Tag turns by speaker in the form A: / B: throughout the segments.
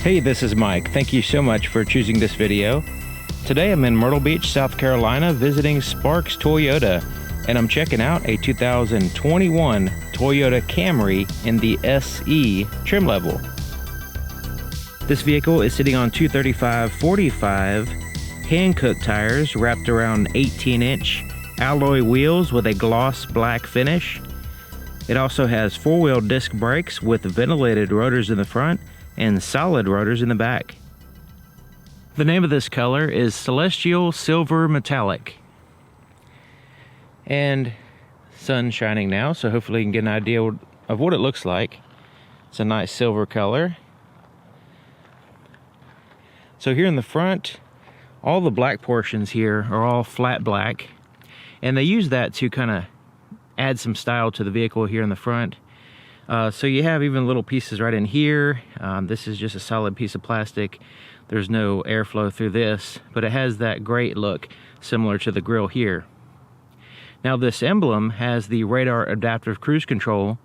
A: Hey, this is Mike. Thank you so much for choosing this video. Today I'm in Myrtle Beach, South Carolina, visiting Sparks Toyota, and I'm checking out a 2021 Toyota Camry in the SE trim level. This vehicle is sitting on 235/45 hand-cut tires wrapped around 18-inch alloy wheels with a gloss black finish. It also has four-wheel disc brakes with ventilated rotors in the front and solid rotors in the back. The name of this color is Celestial Silver Metallic. And sun's shining now, so hopefully you can get an idea of what it looks like. It's a nice silver color. So here in the front, all the black portions here are all flat black, and they use that to kind of add some style to the vehicle here in the front. So you have even little pieces right in here. This is just a solid piece of plastic. There's no airflow through this, but it has that great look similar to the grille here. Now this emblem has the radar adaptive cruise control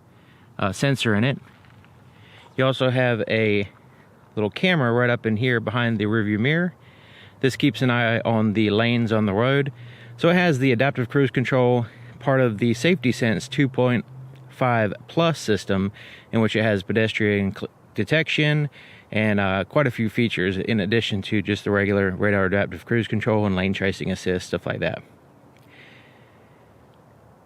A: sensor in it. You also have a little camera right up in here behind the rearview mirror. This keeps an eye on the lanes on the road. So it has the adaptive cruise control, part of the Safety Sense 2.5 Plus system, in which it has pedestrian detection and quite a few features in addition to just the regular radar adaptive cruise control and lane tracing assist, stuff like that.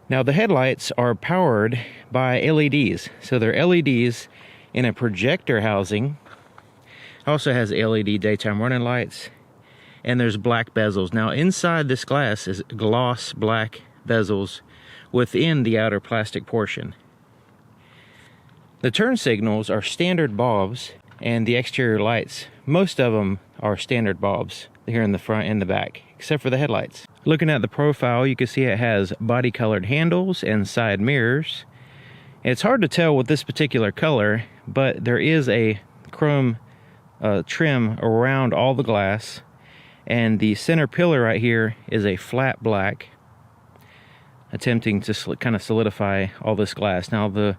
A: Now the headlights are powered by LEDs. So they're LEDs in a projector housing. It also has LED daytime running lights, and there's black bezels. Now inside this glass is gloss black bezels within the outer plastic portion. The turn signals are standard bulbs, and the exterior lights, most of them are standard bulbs here in the front and the back, except for the headlights. Looking at the profile, you can see it has body colored handles and side mirrors. It's hard to tell with this particular color, but there is a chrome trim around all the glass, and the center pillar right here is a flat black, attempting to kind of solidify all this glass. Now the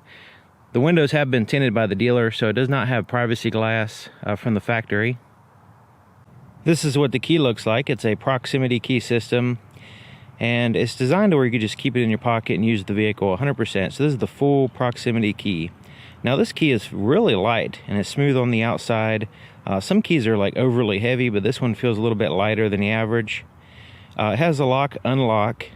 A: windows have been tinted by the dealer, so it does not have privacy glass from the factory. This is what the key looks like. It's a proximity key system, and it's designed to where you can just keep it in your pocket and use the vehicle 100%. So this is the full proximity key. Now this key is really light and it's smooth on the outside. Some keys are like overly heavy, but this one feels a little bit lighter than the average. It has a lock, unlock,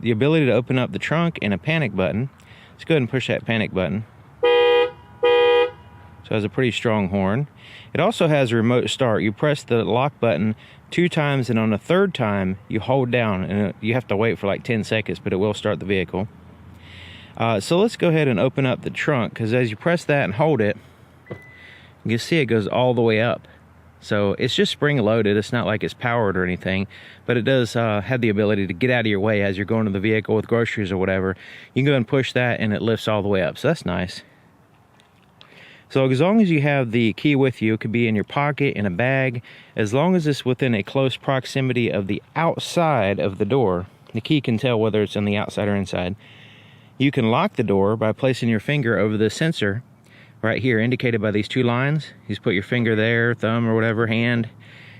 A: the ability to open up the trunk, and a panic button. Let's go ahead and push that panic button. So it has a pretty strong horn. It also has a remote start. You press the lock button 2 times, and on the 3rd time you hold down, and you have to wait for like 10 seconds, but it will start the vehicle. So let's go ahead and open up the trunk, because as you press that and hold it, you can see it goes all the way up. So it's just spring loaded. It's not like it's powered or anything, but it does have the ability to get out of your way as you're going to the vehicle with groceries or whatever. You can go and push that and it lifts all the way up. So that's nice. So as long as you have the key with you, it could be in your pocket, in a bag, as long as it's within a close proximity of the outside of the door, the key can tell whether it's on the outside or inside. You can lock the door by placing your finger over the sensor right here, indicated by these 2 lines. You just put your finger there, thumb or whatever, hand,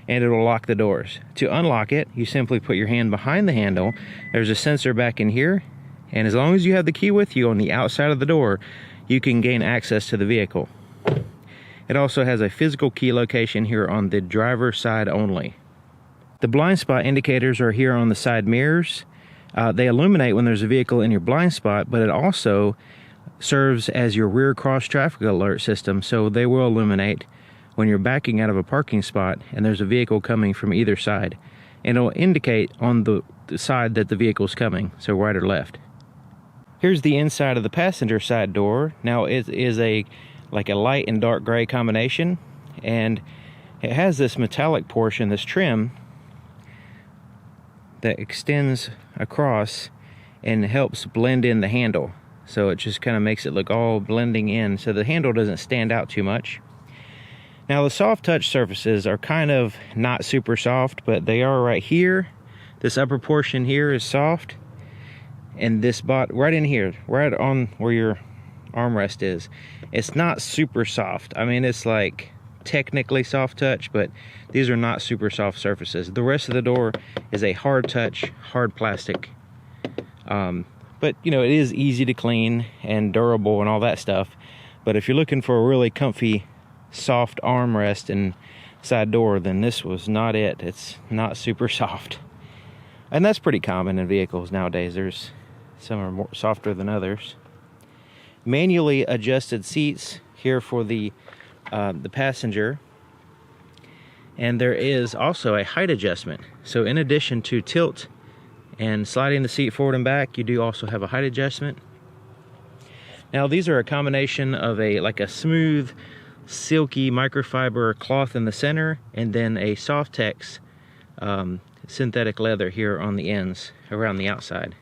A: and it'll lock the doors. To unlock it, you simply put your hand behind the handle. There's a sensor back in here, and as long as you have the key with you on the outside of the door, you can gain access to the vehicle. It also has a physical key location here on the driver's side only. The blind spot indicators are here on the side mirrors. They illuminate when there's a vehicle in your blind spot, but it also serves as your rear cross traffic alert system, so they will illuminate when you're backing out of a parking spot and there's a vehicle coming from either side, and it'll indicate on the side that the vehicle's coming, so right or left. Here's the inside of the passenger side door. Now it is like a light and dark gray combination, and it has this metallic portion, this trim, that extends across and helps blend in the handle. So it just kind of makes it look all blending in, so the handle doesn't stand out too much. Now the soft touch surfaces are kind of not super soft, but they are right here. This upper portion here is soft, and this spot right in here, right on where your armrest is, it's not super soft. I mean, it's like technically soft touch, but these are not super soft surfaces. The rest of the door is a hard touch, hard plastic. But you know, it is easy to clean and durable and all that stuff. But if you're looking for a really comfy, soft armrest and side door, then this was not it. It's not super soft. And that's pretty common in vehicles nowadays. Some are more softer than others. Manually adjusted seats here for the passenger. And there is also a height adjustment. So in addition to tilt and sliding the seat forward and back, you do also have a height adjustment. Now these are a combination of like a smooth, silky microfiber cloth in the center, and then a Softex synthetic leather here on the ends around the outside.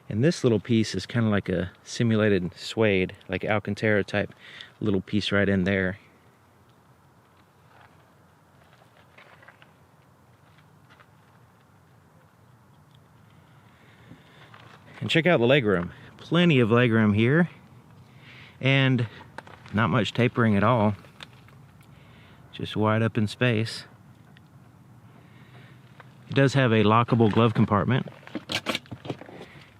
A: And this little piece is kind of like a simulated suede, like Alcantara type little piece right in there. And check out the legroom. Plenty of legroom here, and not much tapering at all. Just wide open space. It does have a lockable glove compartment,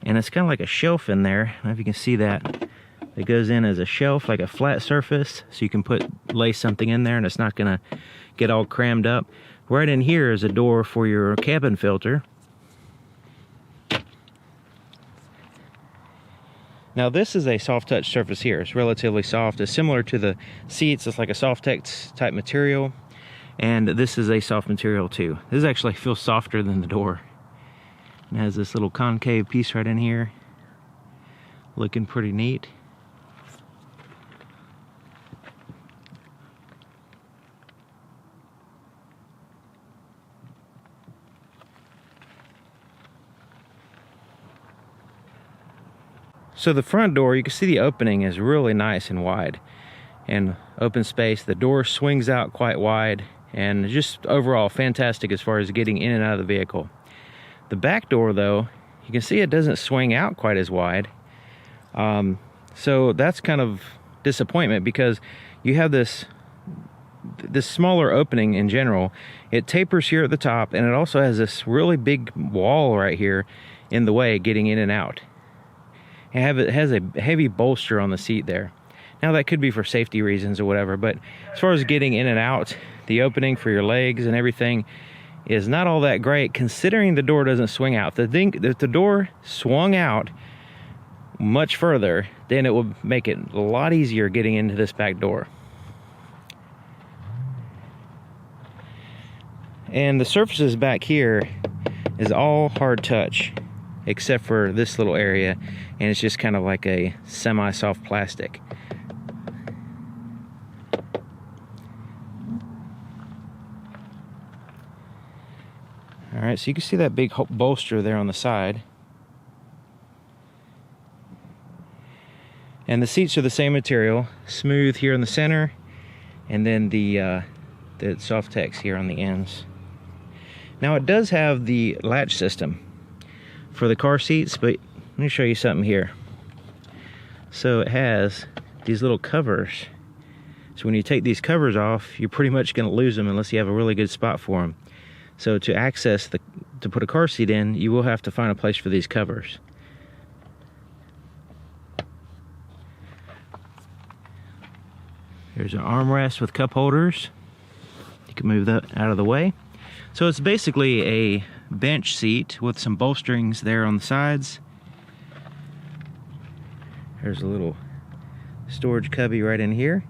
A: and it's kind of like a shelf in there. I don't know if you can see that. It goes in as a shelf, like a flat surface, so you can lay something in there and it's not gonna get all crammed up. Right in here is a door for your cabin filter. Now this is a soft touch surface here. It's relatively soft. It's similar to the seats. It's like a Softex type material. And this is a soft material too. This actually feels softer than the door. It has this little concave piece right in here. Looking pretty neat. So the front door, you can see the opening is really nice and wide and open space. The door swings out quite wide and just overall fantastic as far as getting in and out of the vehicle. The back door though, you can see it doesn't swing out quite as wide. So that's kind of disappointment, because you have this smaller opening in general. It tapers here at the top, and it also has this really big wall right here in the way getting in and out. It has a heavy bolster on the seat there. Now that could be for safety reasons or whatever, but as far as getting in and out, the opening for your legs and everything is not all that great, considering the door doesn't swing out. If the door swung out much further, then it would make it a lot easier getting into this back door. And the surfaces back here is all hard touch, except for this little area, and it's just kind of like a semi-soft plastic. All right, so you can see that big bolster there on the side. And the seats are the same material, smooth here in the center, and then the Softex here on the ends. Now it does have the latch system for the car seats, but let me show you something here. So it has these little covers. So when you take these covers off, you're pretty much going to lose them unless you have a really good spot for them. So to put a car seat in, you will have to find a place for these covers. There's an armrest with cup holders. You can move that out of the way. So it's basically a bench seat with some bolsterings there on the sides. There's a little storage cubby right in here.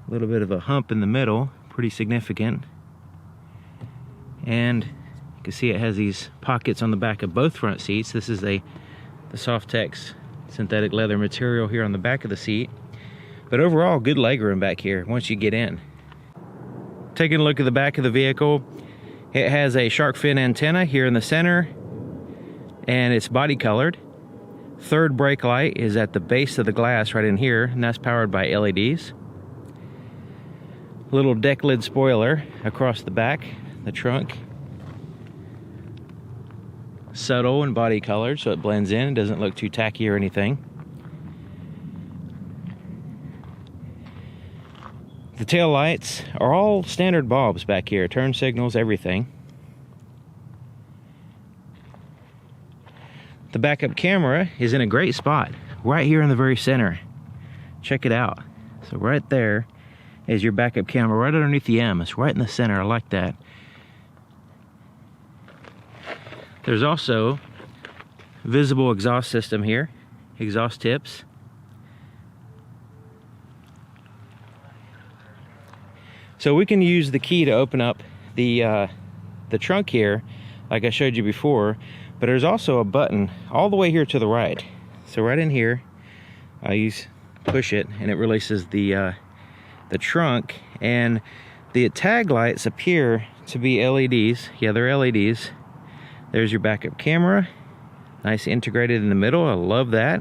A: A little bit of a hump in the middle, pretty significant. And you can see it has these pockets on the back of both front seats. This is the Softex synthetic leather material here on the back of the seat. But overall, good legroom back here once you get in. Taking a look at the back of the vehicle, it has a shark fin antenna here in the center, and it's body colored. Third brake light is at the base of the glass right in here, and that's powered by LEDs. Little deck lid spoiler across the back, the trunk. subtle and body colored, so it blends in. It doesn't look too tacky or anything. The tail lights are all standard bulbs back here, turn signals, everything. The backup camera is in a great spot, right here in the very center. Check it out. So right there is your backup camera, right underneath the M. It's right in the center. I like that. There's also visible exhaust system here, exhaust tips. So we can use the key to open up the trunk here, like I showed you before, but there's also a button all the way here to the right. So right in here, push it and it releases the trunk, and the tag lights appear to be LEDs. Yeah, they're LEDs. There's your backup camera, nice integrated in the middle. I love that.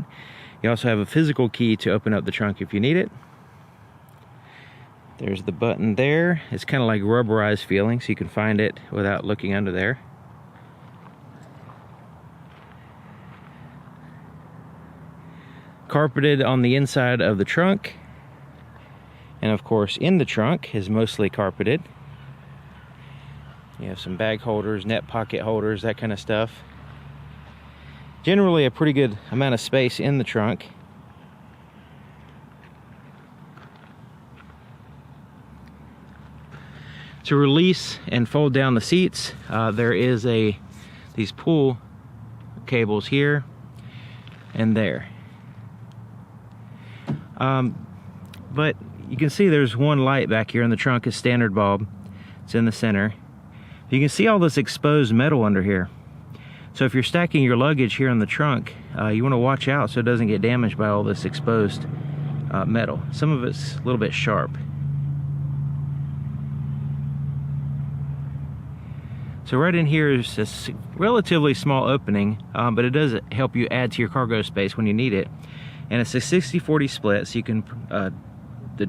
A: You also have a physical key to open up the trunk if you need it. There's the button there. It's kind of like rubberized feeling, so you can find it without looking under there. Carpeted on the inside of the trunk. And of course, in the trunk is mostly carpeted. You have some bag holders, net pocket holders, that kind of stuff. Generally a pretty good amount of space in the trunk. To release and fold down the seats, there is these pull cables here and there. But you can see there's one light back here in the trunk, a standard bulb. It's in the center. You can see all this exposed metal under here. So if you're stacking your luggage here in the trunk, you want to watch out so it doesn't get damaged by all this exposed metal. Some of it's a little bit sharp. So right in here is this relatively small opening, but it does help you add to your cargo space when you need it. And it's a 60-40 split, so you can, the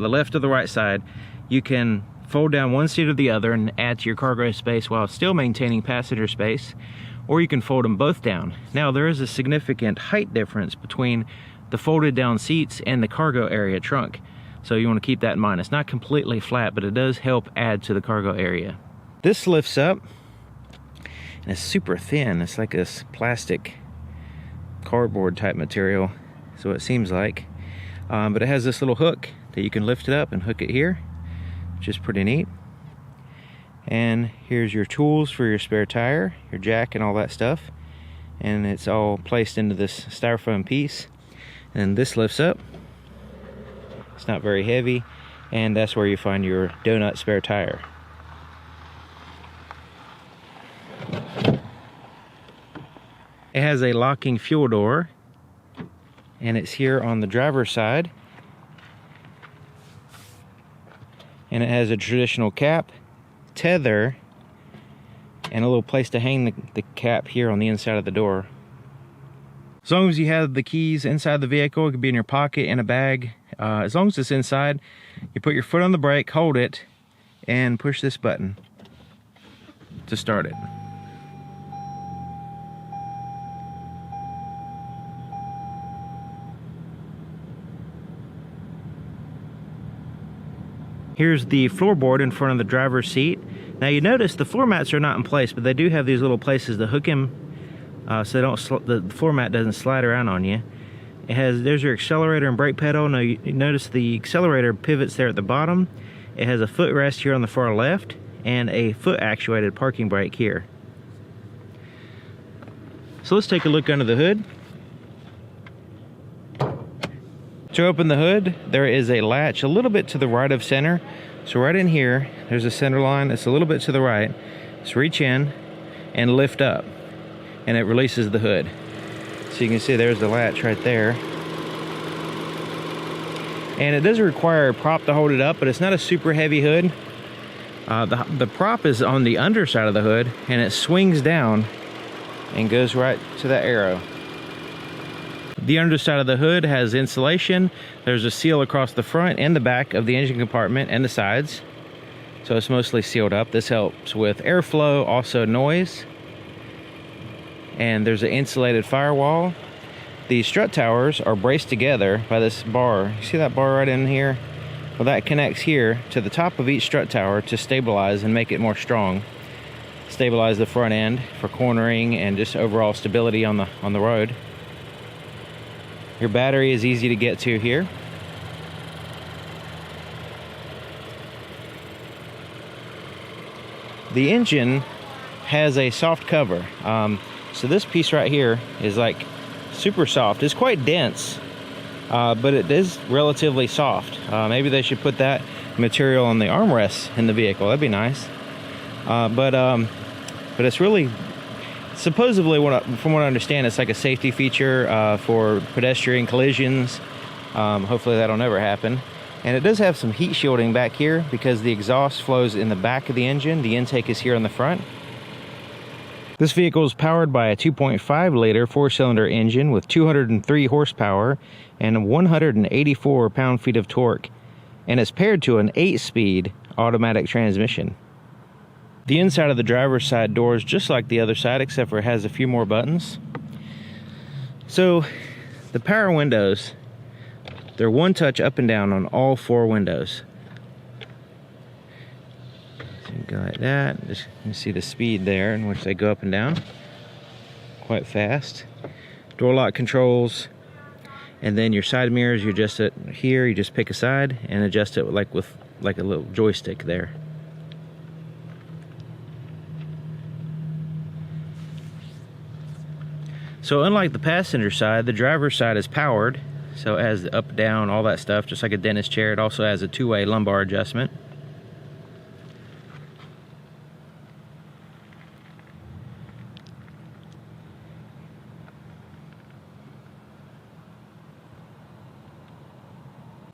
A: left or the right side, you can fold down one seat or the other and add to your cargo space while still maintaining passenger space, or you can fold them both down. Now there is a significant height difference between the folded down seats and the cargo area trunk, so you want to keep that in mind. It's not completely flat, but it does help add to the cargo area. This lifts up and it's super thin. It's like this plastic cardboard type material, so it seems like, but it has this little hook that you can lift it up and hook it here, which is pretty neat. And here's your tools for your spare tire, your jack and all that stuff, and it's all placed into this styrofoam piece. And this lifts up. It's not very heavy, and that's where you find your donut spare tire. It has a locking fuel door, and it's here on the driver's side. And it has a traditional cap, tether, and a little place to hang the cap here on the inside of the door. As long as you have the keys inside the vehicle, it could be in your pocket, in a bag. As long as it's inside, you put your foot on the brake, hold it, and push this button to start it. Here's the floorboard in front of the driver's seat. Now you notice the floor mats are not in place, but they do have these little places to hook him, so the floor mat doesn't slide around on you. There's your accelerator and brake pedal. Now you notice the accelerator pivots there at the bottom. It has a footrest here on the far left and a foot actuated parking brake here. So let's take a look under the hood. To open the hood, there is a latch a little bit to the right of center. So right in here, there's a center line that's a little bit to the right. Just reach in and lift up, and it releases the hood. So you can see there's the latch right there. And it does require a prop to hold it up, but it's not a super heavy hood. The prop is on the underside of the hood, and it swings down and goes right to that arrow. The underside of the hood has insulation. There's a seal across the front and the back of the engine compartment and the sides. So it's mostly sealed up. This helps with airflow, also noise. and there's an insulated firewall. The strut towers are braced together by this bar. You see that bar right in here? Well, that connects here to the top of each strut tower to stabilize and make it more strong. Stabilize the front end for cornering and just overall stability on the road. Your battery is easy to get to here. The engine has a soft cover. So this piece right here is like super soft. It's quite dense, but it is relatively soft. Maybe they should put that material on the armrests in the vehicle. That'd be nice. But it's really, supposedly, from what I understand, it's like a safety feature for pedestrian collisions. Hopefully that'll never happen. And it does have some heat shielding back here because the exhaust flows in the back of the engine. The intake is here on the front. This vehicle is powered by a 2.5 liter 4-cylinder engine with 203 horsepower and 184 pound-feet of torque, and it's paired to an 8-speed automatic transmission. The inside of the driver's side door is just like the other side, except for it has a few more buttons. So the power windows, they're one touch up and down on all 4 windows. So you go like that. Just you see the speed there in which they go up and down quite fast. Door lock controls, and then your side mirrors, you adjust it here. You just pick a side and adjust it with a little joystick there. So unlike the passenger side, the driver's side is powered, so it has the up, down, all that stuff, just like a dentist chair. It also has a 2-way lumbar adjustment.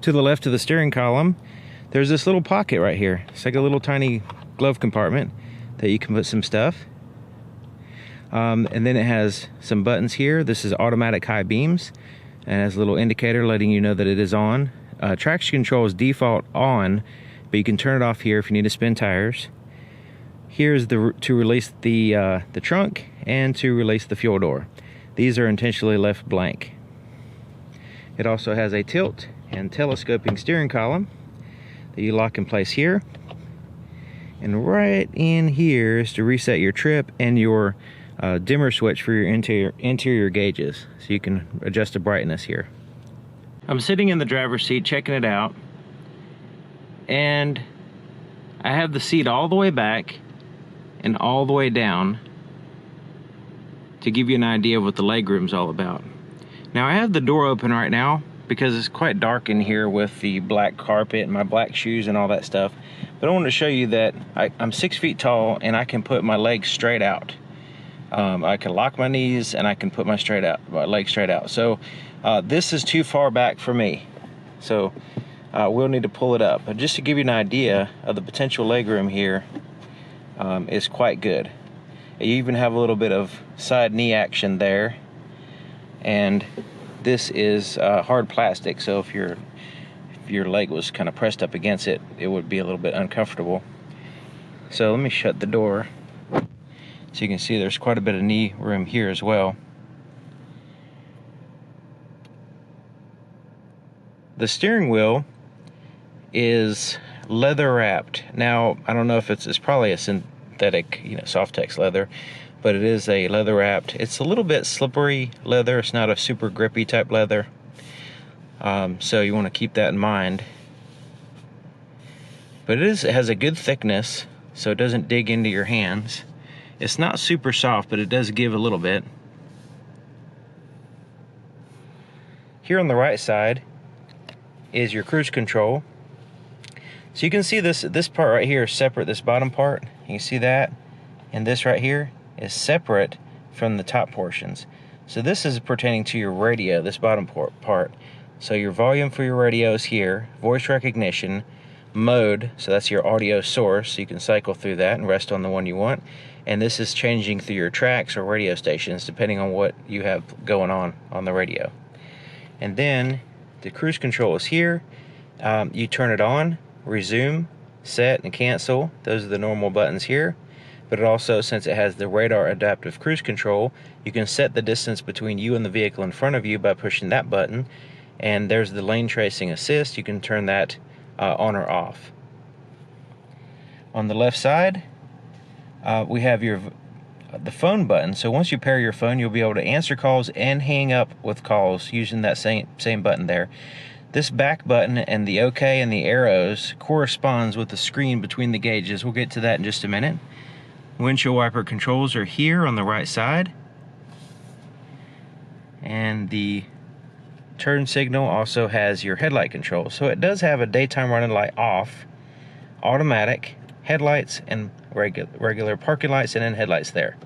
A: To the left of the steering column, there's this little pocket right here. It's like a little tiny glove compartment that you can put some stuff. And then it has some buttons here. This is automatic high beams, and it has a little indicator letting you know that it is on. Traction control is default on, but you can turn it off here if you need to spin tires. Here's to release the trunk and to release the fuel door. These are intentionally left blank. It also has a tilt and telescoping steering column that you lock in place here. And right in here is to reset your trip and your dimmer switch for your interior gauges, so you can adjust the brightness here. I'm sitting in the driver's seat checking it out, and I have the seat all the way back and all the way down to give you an idea of what the legroom's all about. Now I have the door open right now because it's quite dark in here with the black carpet and my black shoes and all that stuff, but I wanted to show you that I'm 6 feet tall and I can put my legs straight out. I can lock my knees and I can put my legs straight out. So this is too far back for me. So we'll need to pull it up. But just to give you an idea of the potential legroom here, is quite good. You even have a little bit of side knee action there. And this is hard plastic, so if your leg was kind of pressed up against it, it would be a little bit uncomfortable. So let me shut the door. So you can see there's quite a bit of knee room here as well. The steering wheel is leather wrapped. Now, I don't know if it's probably a synthetic, Softex leather, but it is a leather wrapped. It's a little bit slippery leather. It's not a super grippy type leather. So you want to keep that in mind. But it has a good thickness, so it doesn't dig into your hands. It's not super soft, but it does give a little bit. Here on the right side is your cruise control. So you can see this part right here is separate, this bottom part. You can see that. And this right here is separate from the top portions. So this is pertaining to your radio, this bottom part. So your volume for your radio is here, voice recognition, mode, so that's your audio source, so you can cycle through that and rest on the one you want. And this is changing through your tracks or radio stations depending on what you have going on the radio. And then the cruise control is here. You turn it on, resume, set, and cancel. Those are the normal buttons here. but it also, since it has the radar adaptive cruise control, you can set the distance between you and the vehicle in front of you by pushing that button. And there's the lane tracing assist. You can turn that on or off. On the left side, we have the phone button. So once you pair your phone, you'll be able to answer calls and hang up with calls using that same button there. This back button and the OK and the arrows corresponds with the screen between the gauges. We'll get to that in just a minute. Windshield wiper controls are here on the right side. And the turn signal also has your headlight control. So it does have a daytime running light off, automatic, headlights, and regular parking lights, and then headlights there.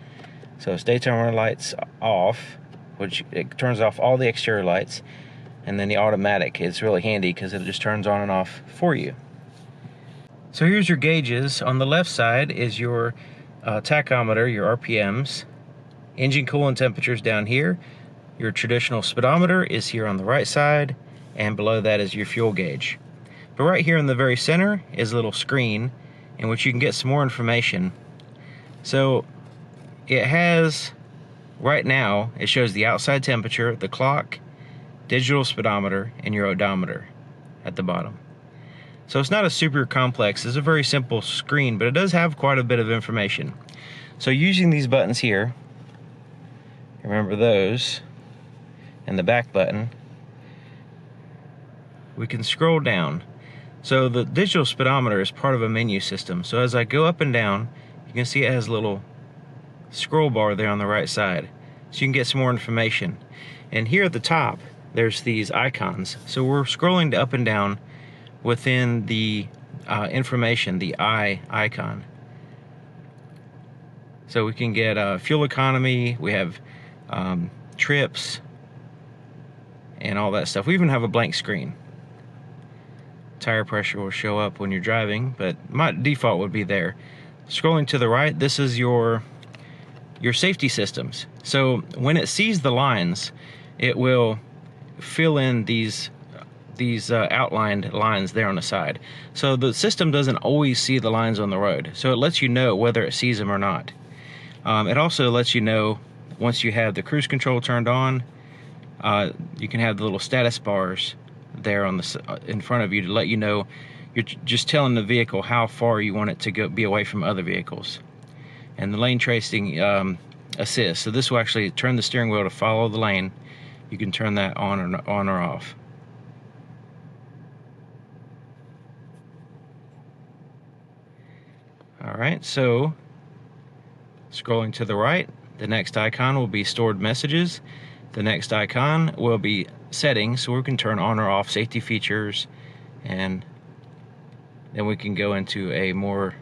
A: So it's daytime running lights off, which it turns off all the exterior lights. And then the automatic is really handy because it just turns on and off for you. So here's your gauges. On the left side is your tachometer, your RPMs. Engine coolant temperatures down here. Your traditional speedometer is here on the right side, and below that is your fuel gauge. But right here in the very center is a little screen in which you can get some more information. So it has, right now, it shows the outside temperature, the clock, digital speedometer, and your odometer at the bottom. So it's not a super complex, it's a very simple screen, but it does have quite a bit of information. So using these buttons here, remember those, and the back button, we can scroll down. So the digital speedometer is part of a menu system. So as I go up and down, you can see it has a little scroll bar there on the right side. So you can get some more information. And here at the top, there's these icons. So we're scrolling up and down within the information, the I icon. So we can get fuel economy, we have trips, and all that stuff. We even have a blank screen. Tire pressure will show up when you're driving, but my default would be there. Scrolling to the right, this is your safety systems. So when it sees the lines, it will fill in these outlined lines there on the side. So the system doesn't always see the lines on the road, so it lets you know whether it sees them or not. It also lets you know once you have the cruise control turned on. You can have the little status bars there on in front of you to let you know. You're just telling the vehicle how far you want it to be away from other vehicles. And the lane tracing assist. So this will actually turn the steering wheel to follow the lane. You can turn that on or off. Alright, so scrolling to the right, the next icon will be stored messages. The next icon will be settings, so we can turn on or off safety features, and then we can go into a more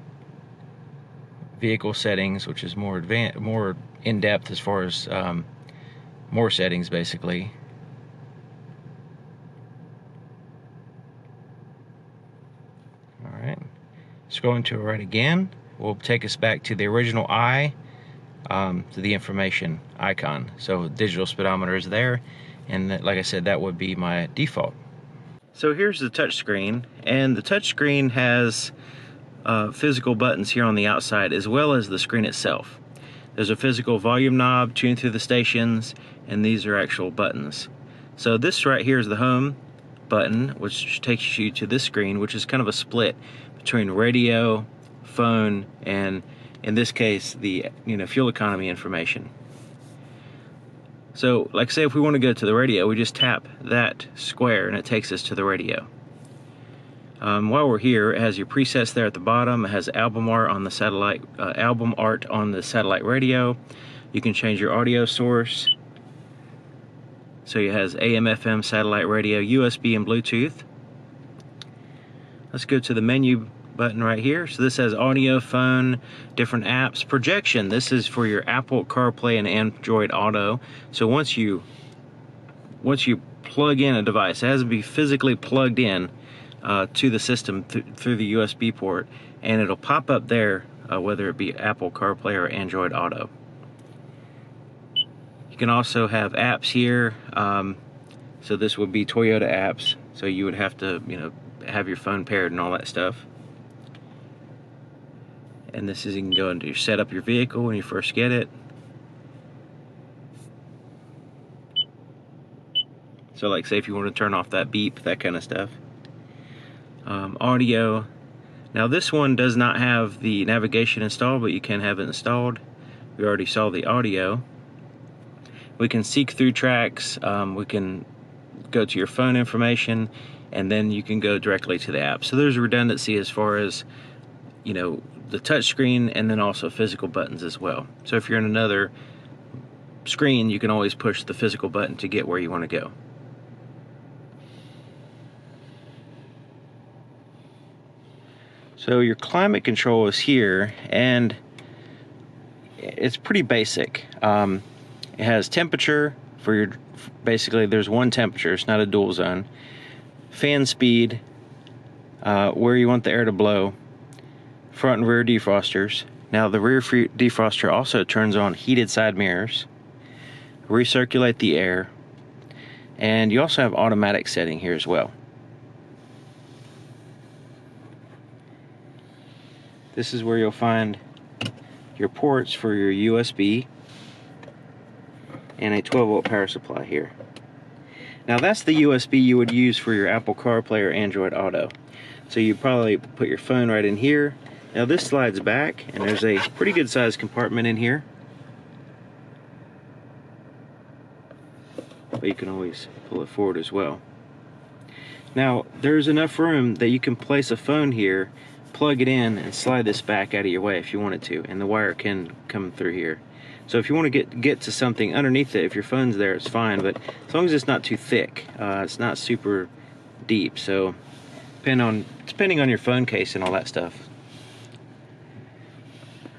A: vehicle settings, which is more advanced, more in-depth as far as more settings basically. Alright, scrolling to the right again will take us back to the original I, to the information icon. So digital speedometer is there, and like I said, that would be my default. So here's the touch screen, and the touch screen has physical buttons here on the outside as well as the screen itself. There's a physical volume knob, tune through the stations, and these are actual buttons. So this right here is the home button, which takes you to this screen, which is kind of a split between radio, phone, and in this case the fuel economy information. So like say if we want to go to the radio, we just tap that square and it takes us to the radio. While we're here, it has your presets there at the bottom. It has album art on the satellite radio. You can change your audio source. So it has AM, FM, satellite radio, USB, and Bluetooth. Let's go to the menu button right here. So this has audio, phone, different apps, projection. This is for your Apple CarPlay and Android Auto. So once you plug in a device, it has to be physically plugged in to the system through the USB port, and it'll pop up there whether it be Apple CarPlay or Android Auto. You can also have apps here. So this would be Toyota apps. So you would have to have your phone paired and all that stuff. And this is, you can go and set up your vehicle when you first get it. So like say if you want to turn off that beep, that kind of stuff. Audio. Now this one does not have the navigation installed, but you can have it installed. We already saw the audio. We can seek through tracks. We can go to your phone information, and then you can go directly to the app. So there's redundancy as far as, you know, the touch screen and then also physical buttons as well. So if you're in another screen, you can always push the physical button to get where you want to go. So your climate control is here, and it's pretty basic. It has temperature for your, basically there's one temperature, it's not a dual zone. Fan speed, where you want the air to blow, front and rear defrosters. Now the rear defroster also turns on heated side mirrors, recirculate the air, and you also have automatic setting here as well. This is where you'll find your ports for your USB and a 12-volt power supply here. Now that's the USB you would use for your Apple CarPlay or Android Auto. So you probably put your phone right in here. Now this slides back, and there's a pretty good sized compartment in here. But you can always pull it forward as well. Now there's enough room that you can place a phone here, plug it in, and slide this back out of your way if you wanted to, and the wire can come through here. So if you want to get to something underneath it, if your phone's there, it's fine, but as long as it's not too thick, it's not super deep. So depending on your phone case and all that stuff.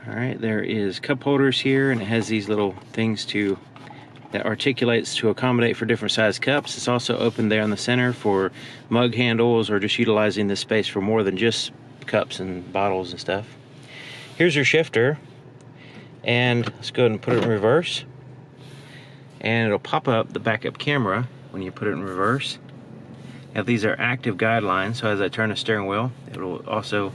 A: Alright, there is cup holders here, and it has these little things that articulates to accommodate for different size cups. It's also open there in the center for mug handles, or just utilizing this space for more than just cups and bottles and stuff. Here's your shifter, and let's go ahead and put it in reverse, and it'll pop up the backup camera when you put it in reverse. Now these are active guidelines, so as I turn the steering wheel, it will also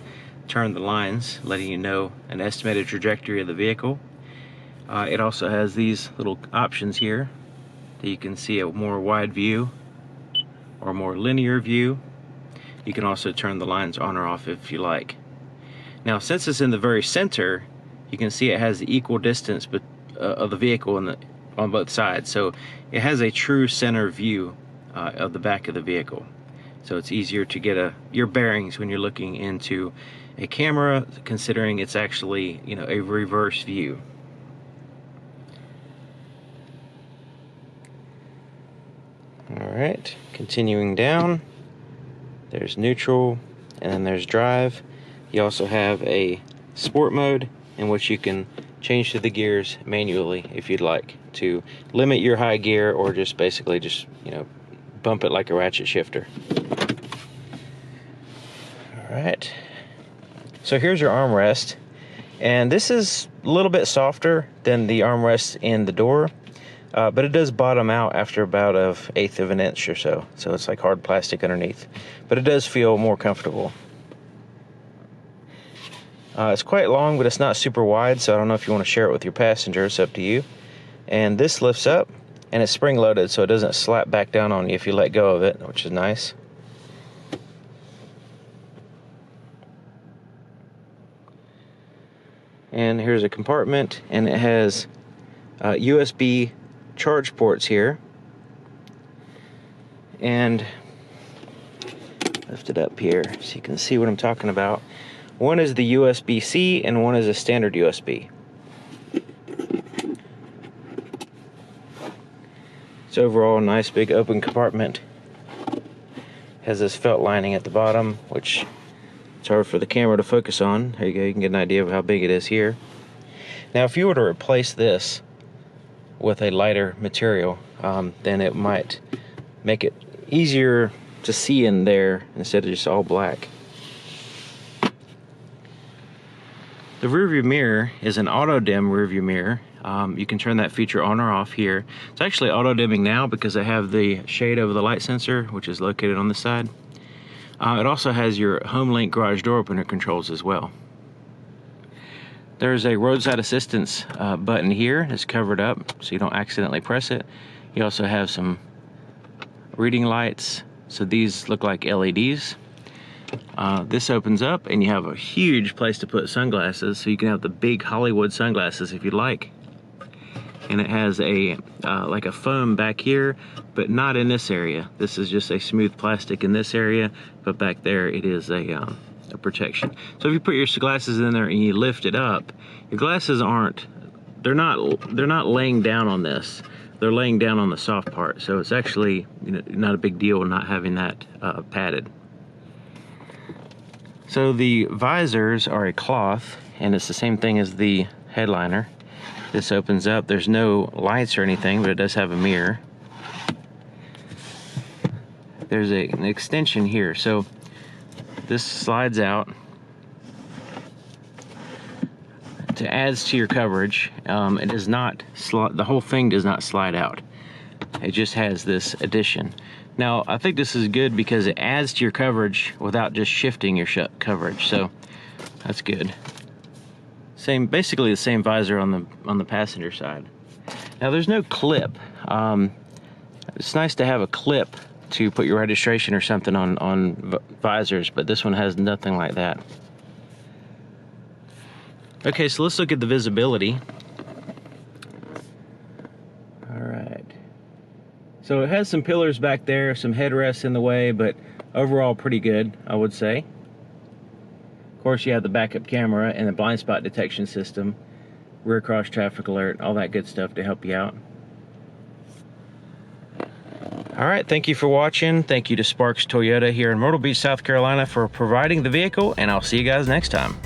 A: turn the lines, letting you know an estimated trajectory of the vehicle. It also has these little options here that you can see a more wide view or more linear view. You can also turn the lines on or off if you like. Now since it's in the very center, you can see it has the equal distance of the vehicle on both sides. So it has a true center view of the back of the vehicle. So it's easier to get your bearings when you're looking into a camera, considering it's actually, you know, a reverse view. Alright, continuing down, there's neutral, and then there's drive. You also have a sport mode in which you can change to the gears manually if you'd like, to limit your high gear, or just basically just, you know, bump it like a ratchet shifter. Alright, so here's your armrest, and this is a little bit softer than the armrest in the door, but it does bottom out after about 1/8 of an inch or so, so it's like hard plastic underneath, but it does feel more comfortable. It's quite long, but it's not super wide, so I don't know if you want to share it with your passenger. It's up to you. And this lifts up, and it's spring loaded, so it doesn't slap back down on you if you let go of it, which is nice. And here's a compartment, and it has USB charge ports here. And lift it up here so you can see what I'm talking about. One is the USB-C, and one is a standard USB. It's overall a nice big open compartment. Has this felt lining at the bottom, which it's hard for the camera to focus on. There you go, you can get an idea of how big it is here. Now if you were to replace this with a lighter material, then it might make it easier to see in there instead of just all black. The rearview mirror is an auto dim rearview mirror. You can turn that feature on or off here. It's actually auto dimming now because I have the shade over the light sensor, which is located on this side. It also has your HomeLink garage door opener controls as well. There's a roadside assistance button here. It's covered up so you don't accidentally press it. You also have some reading lights. So these look like LEDs. This opens up and you have a huge place to put sunglasses, so you can have the big Hollywood sunglasses if you'd like. And it has a like a foam back here, but not in this area. This is just a smooth plastic in this area, but back there it is a protection. So if you put your glasses in there and you lift it up, your glasses they're not laying down on this. They're laying down on the soft part. So it's actually, you know, not a big deal not having that padded. So the visors are a cloth, and it's the same thing as the headliner. This opens up. There's no lights or anything, but it does have a mirror. There's an extension here. So this slides out. It adds to your coverage. It does not the whole thing does not slide out. It just has this addition. Now, I think this is good because it adds to your coverage without just shifting your coverage. So that's good. Basically the same visor on the passenger side. Now, there's no clip. It's nice to have a clip to put your registration or something on visors, but this one has nothing like that. Okay, so let's look at the visibility. All right. So it has some pillars back there, some headrests in the way, but overall pretty good, I would say. Of course, you have the backup camera and the blind spot detection system, rear cross traffic alert, all that good stuff to help you out. All right, thank you for watching. Thank you to Sparks Toyota here in Myrtle Beach, South Carolina for providing the vehicle, and I'll see you guys next time.